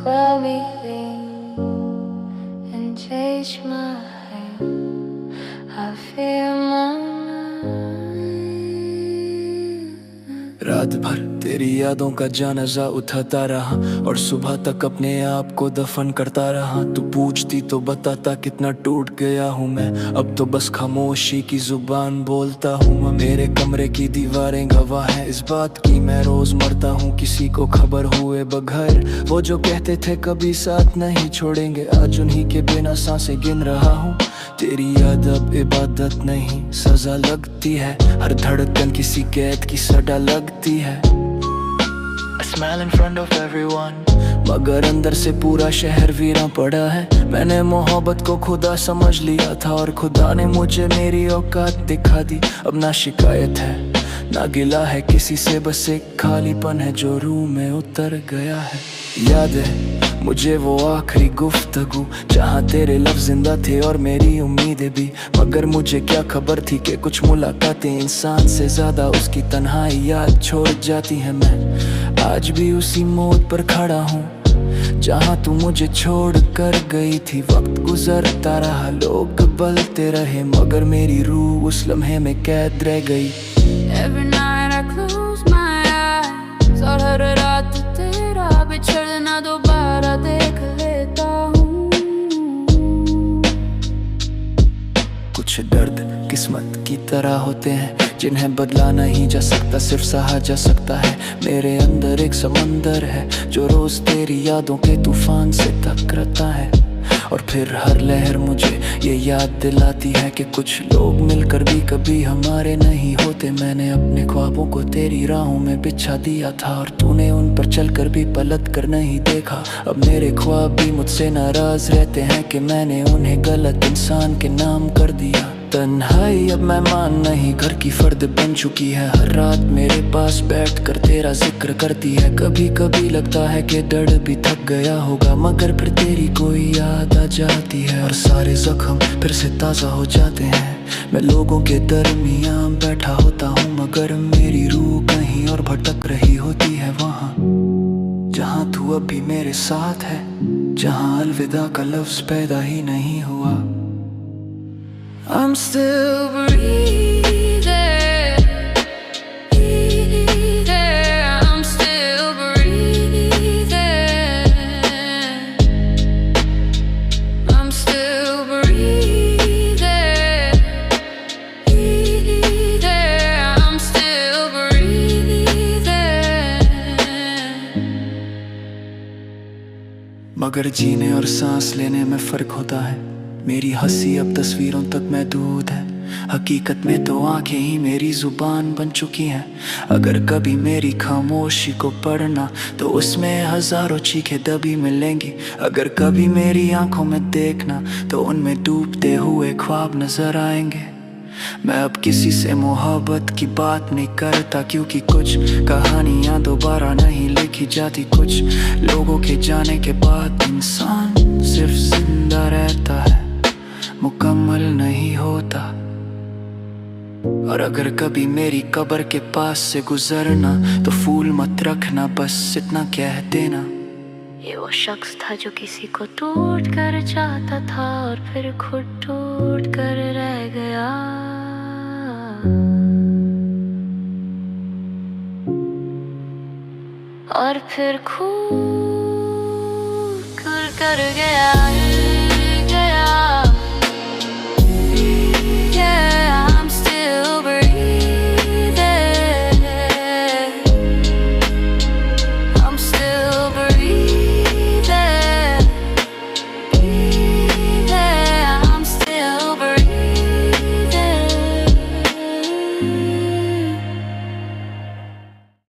where we lean and take my hand. I feel my रात भर तेरी यादों का जनाजा उठाता रहा और सुबह तक अपने आप को दफन करता रहा। तू पूछती तो बताता कितना टूट गया हूँ मैं, अब तो बस खामोशी की जुबान बोलता हूँ मैं। मेरे कमरे की दीवारें गवाह हैं इस बात की, मैं रोज मरता हूँ किसी को खबर हुए बगैर। वो जो कहते थे कभी साथ नहीं छोड़ेंगे, आज उन्हीं के बिना सांसें गिन रहा हूँ। तेरी याद अब इबादत नहीं सजा लगती है, हर धड़कन किसी कैद की सजा लगती है। I smile in front of everyone, मगर अंदर से पूरा शहर वीरा पड़ा है। मैंने मोहब्बत को खुदा समझ लिया था और खुदा ने मुझे मेरी औकात दिखा दी। अब ना शिकायत है ना गिला है किसी से, बस एक खालीपन है जो रूह में उतर गया है। याद है मुझे वो आखिरी गुफ्तगू जहाँ तेरे लफ्ज़ जिंदा थे और मेरी उम्मीदें भी, मगर मुझे क्या खबर थी कि कुछ मुलाकातें इंसान से ज्यादा उसकी तन्हाई याद छोड़ जाती है। मैं आज भी उसी मोड़ पर खड़ा हूँ जहाँ तू मुझे छोड़ कर गई थी। वक्त गुजरता रहा, लोग बदलते रहे, मगर मेरी रूह उस लम्हे में कैद रह गई। Every night I close my eyes और हर रात तेरा बिछड़ना दोबारा देख लेता हूँ। कुछ दर्द किस्मत की तरह होते हैं जिन्हें बदला नहीं जा सकता, सिर्फ सहा जा सकता है। मेरे अंदर एक समंदर है जो रोज तेरी यादों के तूफान से टकराता है, और फिर हर लहर मुझे ये याद दिलाती है कि कुछ लोग मिलकर भी कभी हमारे नहीं होते। मैंने अपने ख्वाबों को तेरी राहों में बिछा दिया था और तूने उन पर चलकर भी पलट कर नहीं देखा। अब मेरे ख्वाब भी मुझसे नाराज रहते हैं कि मैंने उन्हें गलत इंसान के नाम कर दिया। तन्हाई अब मेहमान नहीं घर की फर्द बन चुकी है, हर रात मेरे पास बैठ कर तेरा जिक्र करती है। कभी कभी लगता है कि दर्द भी थक गया होगा, मगर फिर तेरी कोई याद आ जाती है और सारे जख्म फिर से ताज़ा हो जाते हैं। मैं लोगों के दरमियान बैठा होता हूँ, मगर मेरी रूह कहीं और भटक रही होती है। वहाँ जहाँ तू अब भी मेरे साथ है, जहाँ अलविदा का लफ्ज़ पैदा ही नहीं हुआ। I'm still breathing, I'm still breathing, I'm still breathing, I'm still breathing। मगर जीने और सांस लेने में फर्क होता है। मेरी हंसी अब तस्वीरों तक महदूद है, हकीकत में तो आंखें ही मेरी जुबान बन चुकी हैं। अगर कभी मेरी खामोशी को पढ़ना तो उसमें हजारों चीखें दबी मिलेंगी। अगर कभी मेरी आंखों में देखना तो उनमें डूबते हुए ख्वाब नजर आएंगे। मैं अब किसी से मोहब्बत की बात नहीं करता, क्योंकि कुछ कहानियां दोबारा नहीं लिखी जाती। कुछ लोगों के जाने के बाद इंसान सिर्फ जिंदा रहता है, मुकम्मल नहीं होता। और अगर कभी मेरी कब्र के पास से गुजरना तो फूल मत रखना, बस इतना कह देना। ये वो शख्स था जो किसी को टूट कर चाहता था और फिर खुद टूट कर रह गया। और फिर खुद कर गया।